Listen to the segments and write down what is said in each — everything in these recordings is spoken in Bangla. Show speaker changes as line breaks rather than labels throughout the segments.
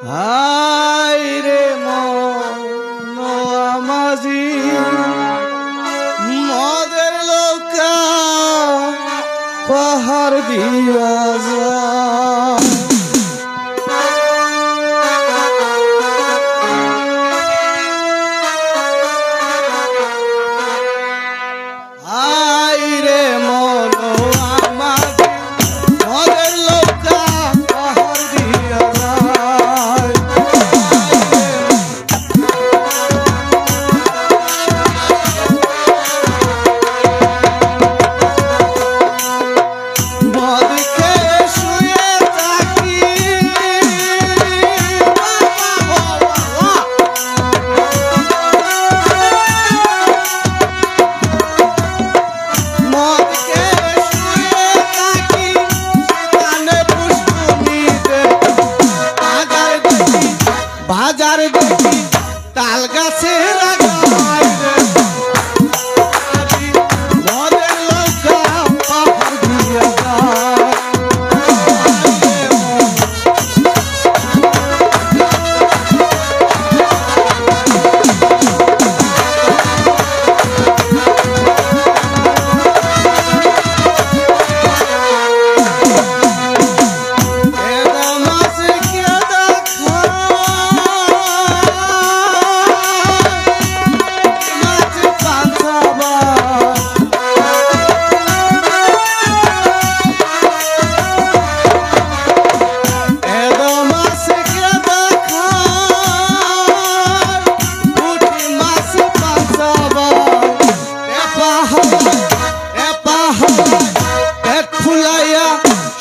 হায় রে মন আমাজি মদের লোকা পাহাড় দিয়া যায় বাজার দেখি তাল গাছে মদের লোকা পাহাড় দিয়া যায়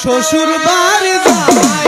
শ্বশুর বাড়ি যায়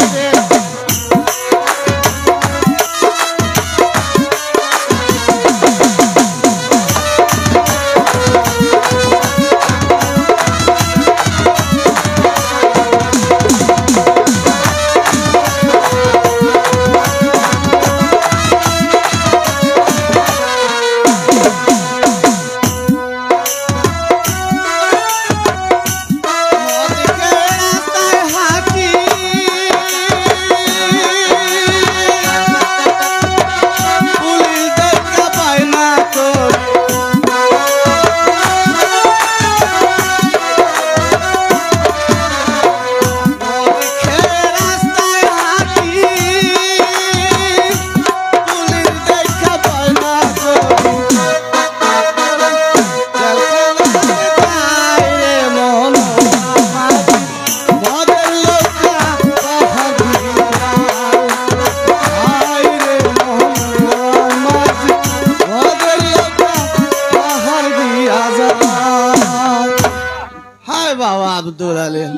বাবা আব্দুল আলিম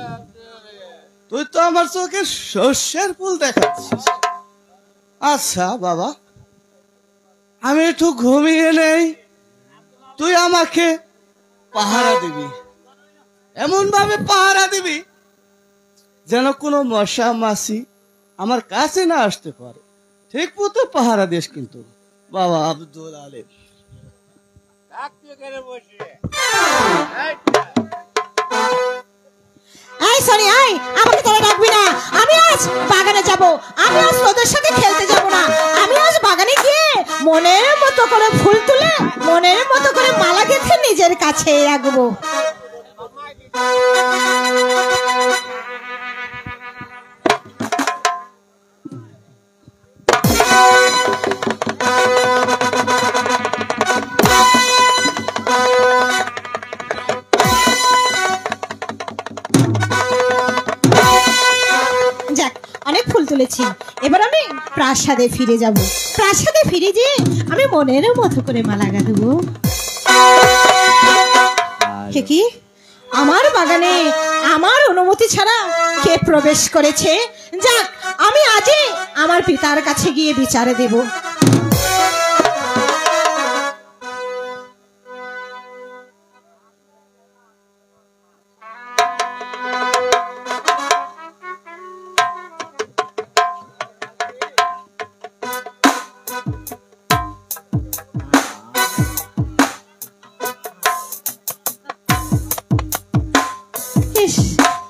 তুই তো আমার চোখে শস্যের ফুল দেখাচ্ছিস আচ্ছা বাবা আমি একটু ঘুমিয়ে নেই তুই আমাকে পাহারা দিবি এমন ভাবে পাহারা দিবি যেন কোনো মশা মাছি আমার কাছে না আসতে পারে ঠিক মতো পাহারা দিস কিন্তু বাবা আব্দুল আলিম
আমাকে তোরা ডাকবি না আমি আজ বাগানে যাব আমি আজ তোদের সাথে খেলতে যাব না আমি আজ বাগানে গিয়ে মনের মতো করে ফুল তুলে মনের মতো করে মালা গেঁথে নিজের কাছে রাখবো অনেক ফুল তুলেছি এবার আমি প্রাসাদে ফিরে যাব প্রাসাদে ফিরে যেয়ে আমি মনের মতো করে মালা গাঁথবো কি আমার বাগানে আমার অনুমতি ছাড়া কে প্রবেশ করেছে যাক আমি আজই আমার পিতার কাছে গিয়ে বিচার দেব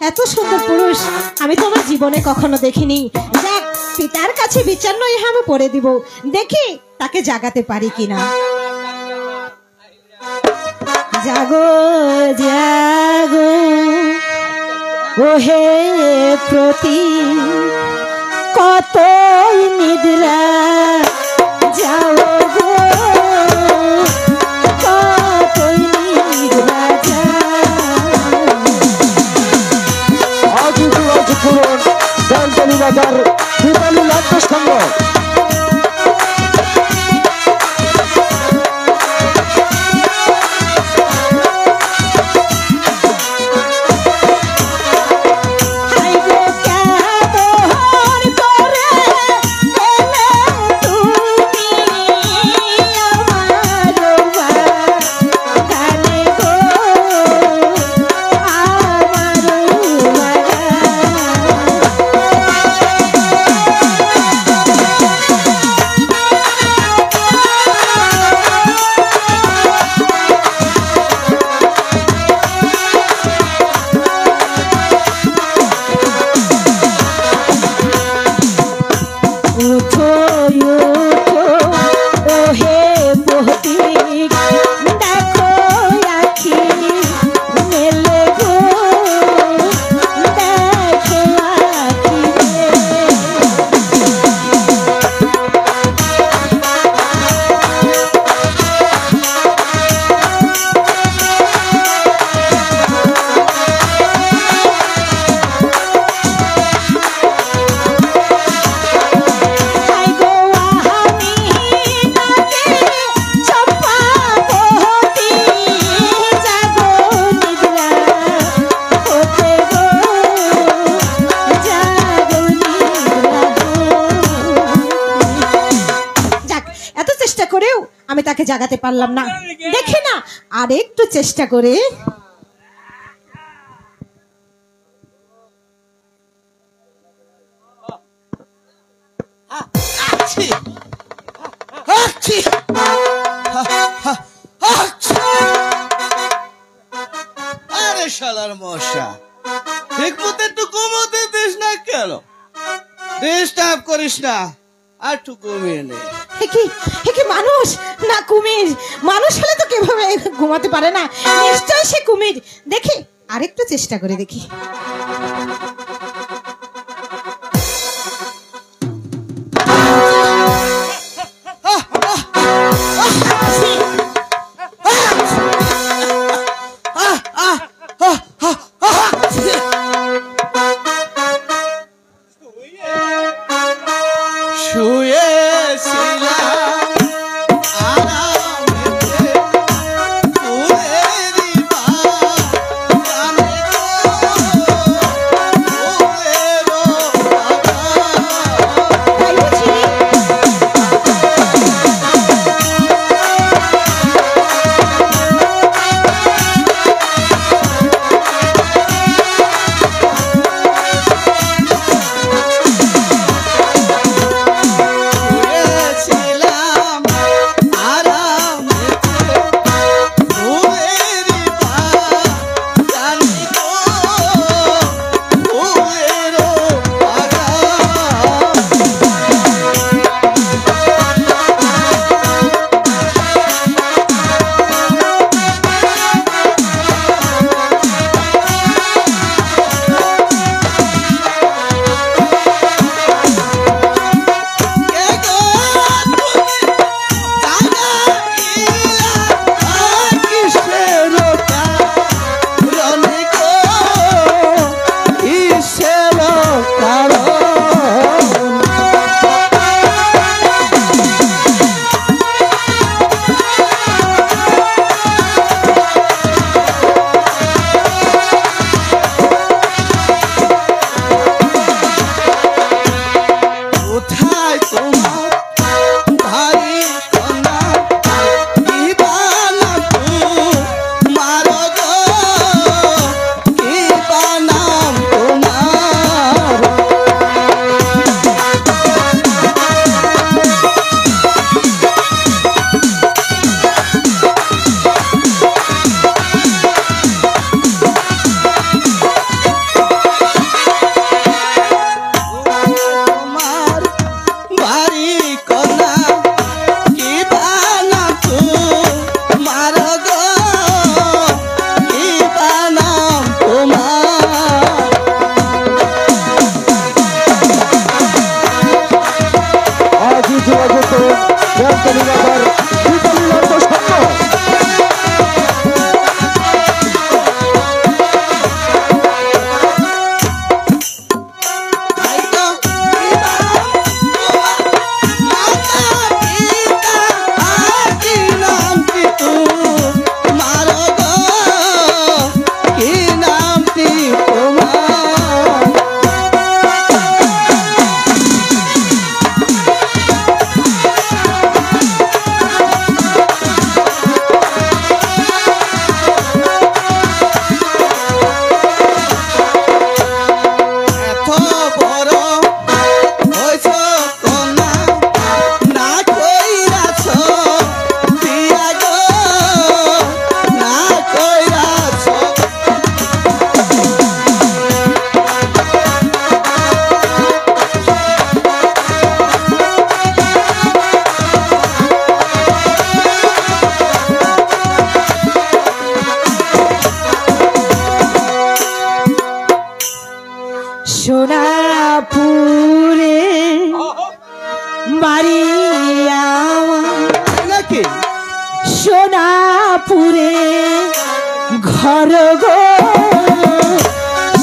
এত সুন্দর পুরুষ আমি তো আমার জীবনে কখনো দেখিনি। যাক পিতার কাছে বিচার নয় আমি পড়ে দিব, দেখি তাকে জাগাতে পারি কিনা। জাগো জাগো ওহে প্রতি কতই নিদ্রা যাও গো, কতই নিদ্রা
আজ পুরন বেলতলি বাজার দীপালি নাট্য সংঘ
আমি তাকে জাগাতে পারলাম না, দেখি না আর একটু চেষ্টা করে।
আরে শালার মশা, ঠিক মতো একটু ঘুমোতে দিস না কেন? ডিস্টার্ব করিস না, আর একটু ঘুমিয়ে নে।
কি মানুষ না কুমির? মানুষ হলে তো কিভাবে ঘুমাতে পারে না, নিশ্চয় সে কুমির। দেখি আরেকটু চেষ্টা করে দেখি।
তোমার বাড়ি কন্যা কি বানা তোমার গো কি বানাম তোমার
আজই যোগাযোগ করুন বেলতলি বাজার দীপালি নাট্য সংঘ।
আইতো কি বানাম তোমার মাতা পিতা কি নাম কি তোমার গো কি নাম কি তোমার এত বড় হইছ কন্যা না কইরাছ বিয়া গো না কইরাছ
সোনাপুরে বাড়ি আমার,
নাকি
সোনাপুরে ঘর গো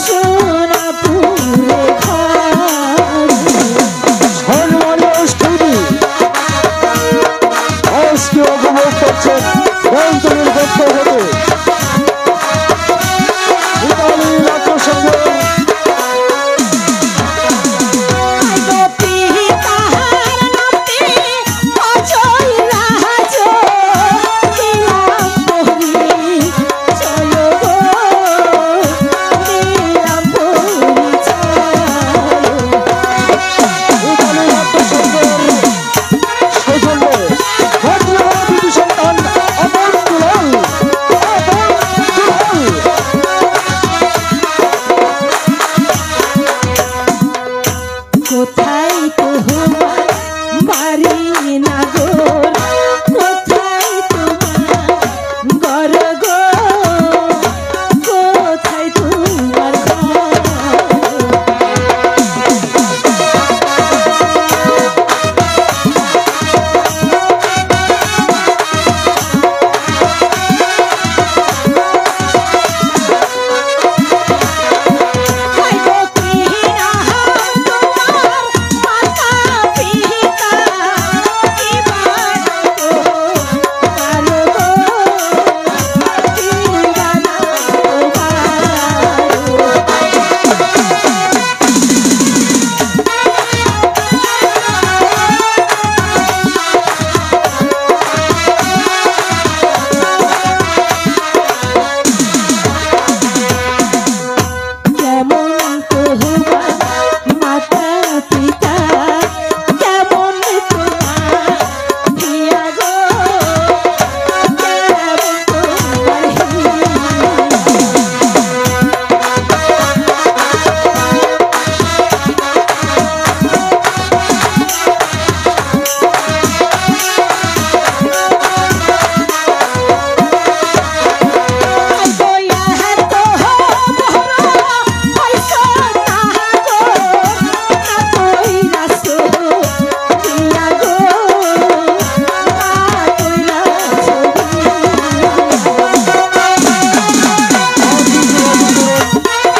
সোনাপুরে ঘর।
সম্মানীয় স্টুডি আজকে উপভোগ করছেন বেলতলির পক্ষ হতে দীপালি নাট্য সংঘ। দীপালি নাট্য সংঘের সৌজন্যে ভাগ্যবান দুটি সন্তান অমর দুলাল, অমর দুলাল।
কোথায় তোমার বাড়ি নাগর, কোথায় তোমার ঘর গো, কোথায় তোমার ঘর।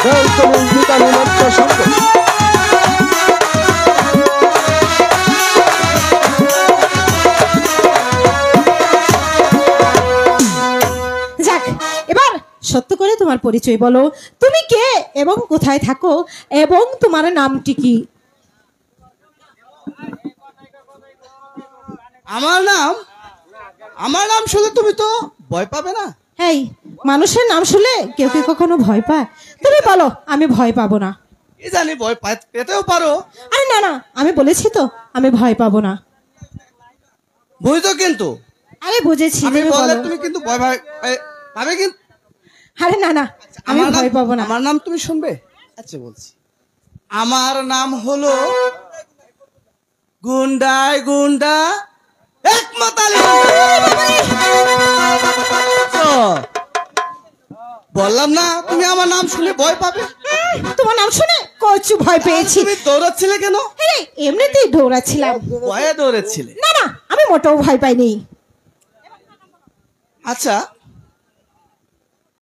বেলতলি দীপালি নাট্য সংঘ।
যাক, এবার সত্য করে তোমার পরিচয় বলো। তুমি কে এবং কোথায় থাকো এবং তোমার নামটি কি?
আমার নাম শুনে তুমি তো ভয় পাবে না?
এই মানুষের নাম শুনলে কেউ কি কখনো ভয় পায়? তুমি বলো, আমি ভয় পাবো না।
কি জানি ভয় পেতেও পারো।
আরে না না, আমি বলেছি তো আমি ভয় পাবো না।
বুঝতো কিন্তু
আরে বুঝেছি,
আমি
তুমি
বললে
বলো।
তুমি কিন্তু ভয় ভয় পাবে কিন্তু।
আরে না না, আমি
আমার নাম-
ভয় পাবো না।
আমার নাম তুমি শুনবে? আচ্ছা বলছি, আমার নাম হলো গুন্ডায় গুন্ডা এক মাতালি বললাম না তুমি আমার নাম শুনে ভয় পাবে।
তোমার নাম শুনে কচু ভয় পেয়েছি।
তুমি দৌড়াচ্ছিলে কেন?
এমনিতেই দৌড়াচ্ছিলাম।
ভয়ে দৌড়েছিলে?
না না, আমি মোটেও ভয় পাইনি।
আচ্ছা